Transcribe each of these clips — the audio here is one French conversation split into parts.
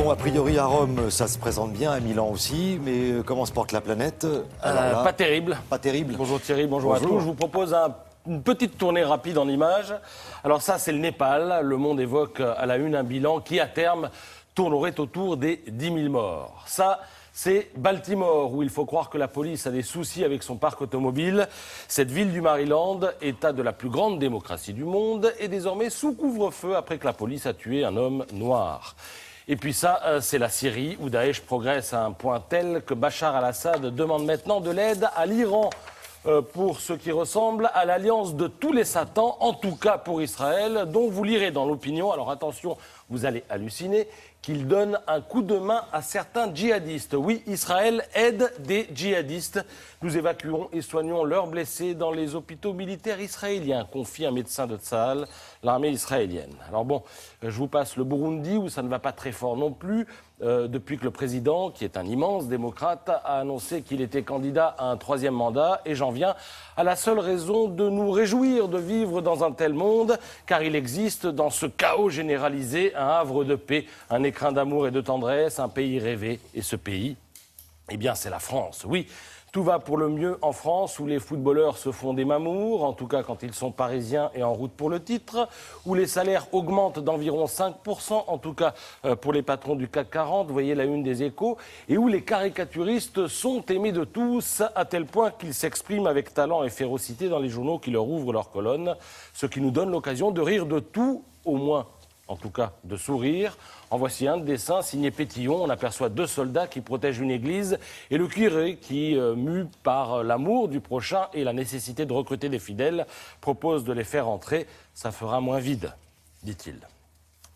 Bon, a priori à Rome, ça se présente bien, à Milan aussi, mais comment se porte la planète? Alors là, Pas terrible. Pas terrible. Bonjour Thierry, bonjour à tous. Je vous propose une petite tournée rapide en images. Alors ça, c'est le Népal. Le Monde évoque à la une un bilan qui, à terme, tournerait autour des 10 000 morts. Ça, c'est Baltimore, où il faut croire que la police a des soucis avec son parc automobile. Cette ville du Maryland, état de la plus grande démocratie du monde, est désormais sous couvre-feu après que la police a tué un homme noir. Et puis ça, c'est la Syrie, où Daesh progresse à un point tel que Bachar al-Assad demande maintenant de l'aide à l'Iran pour ce qui ressemble à l'alliance de tous les satans, en tout cas pour Israël, dont vous lirez dans l'opinion, alors attention, vous allez halluciner, qu'il donne un coup de main à certains djihadistes. Oui, Israël aide des djihadistes. Nous évacuons et soignons leurs blessés dans les hôpitaux militaires israéliens, confie un médecin de Tsahal, l'armée israélienne. Alors bon, je vous passe le Burundi, où ça ne va pas très fort non plus, depuis que le président, qui est un immense démocrate, a annoncé qu'il était candidat à un 3e mandat. Et j'en viens à la seule raison de nous réjouir de vivre dans un tel monde, car il existe dans ce chaos généralisé un havre de paix, un écrin d'amour et de tendresse, un pays rêvé. Et ce pays, eh bien, c'est la France, oui. Tout va pour le mieux en France, où les footballeurs se font des mamours, en tout cas quand ils sont parisiens et en route pour le titre, où les salaires augmentent d'environ 5%, en tout cas pour les patrons du CAC 40, vous voyez la une des Échos, et où les caricaturistes sont aimés de tous, à tel point qu'ils s'expriment avec talent et férocité dans les journaux qui leur ouvrent leurs colonnes, ce qui nous donne l'occasion de rire de tout, au moins. En tout cas, de sourire. En voici un dessin signé Pétillon. On aperçoit 2 soldats qui protègent une église et le curé qui, mu par l'amour du prochain et la nécessité de recruter des fidèles, propose de les faire entrer. Ça fera moins vide, dit-il.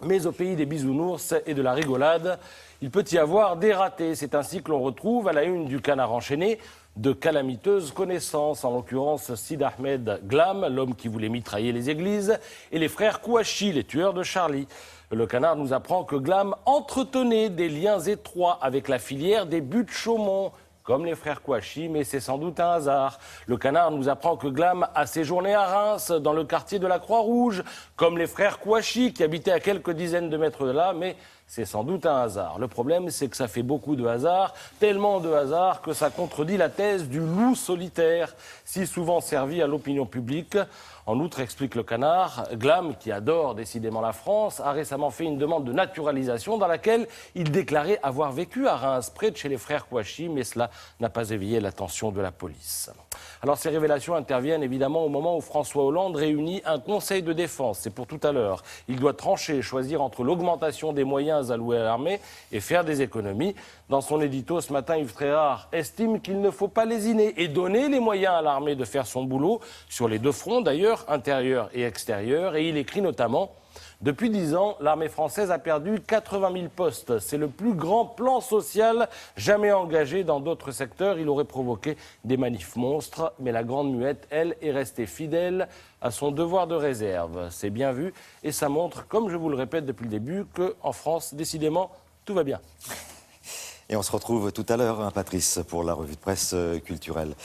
Mais au pays des bisounours et de la rigolade, il peut y avoir des ratés. C'est ainsi que l'on retrouve à la une du Canard enchaîné de calamiteuses connaissances, en l'occurrence Sid Ahmed Glam, l'homme qui voulait mitrailler les églises, et les frères Kouachi, les tueurs de Charlie. Le Canard nous apprend que Glam entretenait des liens étroits avec la filière des buts de Chaumont, comme les frères Kouachi, mais c'est sans doute un hasard. Le Canard nous apprend que Glam a séjourné à Reims, dans le quartier de la Croix-Rouge, comme les frères Kouachi, qui habitaient à quelques dizaines de mètres de là, mais c'est sans doute un hasard. Le problème, c'est que ça fait beaucoup de hasard, tellement de hasard que ça contredit la thèse du loup solitaire, si souvent servi à l'opinion publique. En outre, explique le Canard, Glam, qui adore décidément la France, a récemment fait une demande de naturalisation dans laquelle il déclarait avoir vécu à Reims, près de chez les frères Kouachi, mais cela n'a pas éveillé l'attention de la police. Alors ces révélations interviennent évidemment au moment où François Hollande réunit un conseil de défense. C'est pour tout à l'heure. Il doit trancher, choisir entre l'augmentation des moyens alloués à l'armée et faire des économies. Dans son édito ce matin, Yves Tréhard estime qu'il ne faut pas lésiner et donner les moyens à l'armée de faire son boulot, sur les 2 fronts d'ailleurs, intérieur et extérieur. Et il écrit notamment: depuis 10 ans, l'armée française a perdu 80 000 postes. C'est le plus grand plan social jamais engagé dans d'autres secteurs. Il aurait provoqué des manifs monstres. Mais la Grande Muette, elle, est restée fidèle à son devoir de réserve. C'est bien vu et ça montre, comme je vous le répète depuis le début, qu'en France, décidément, tout va bien. Et on se retrouve tout à l'heure, hein, Patrice, pour la revue de presse culturelle.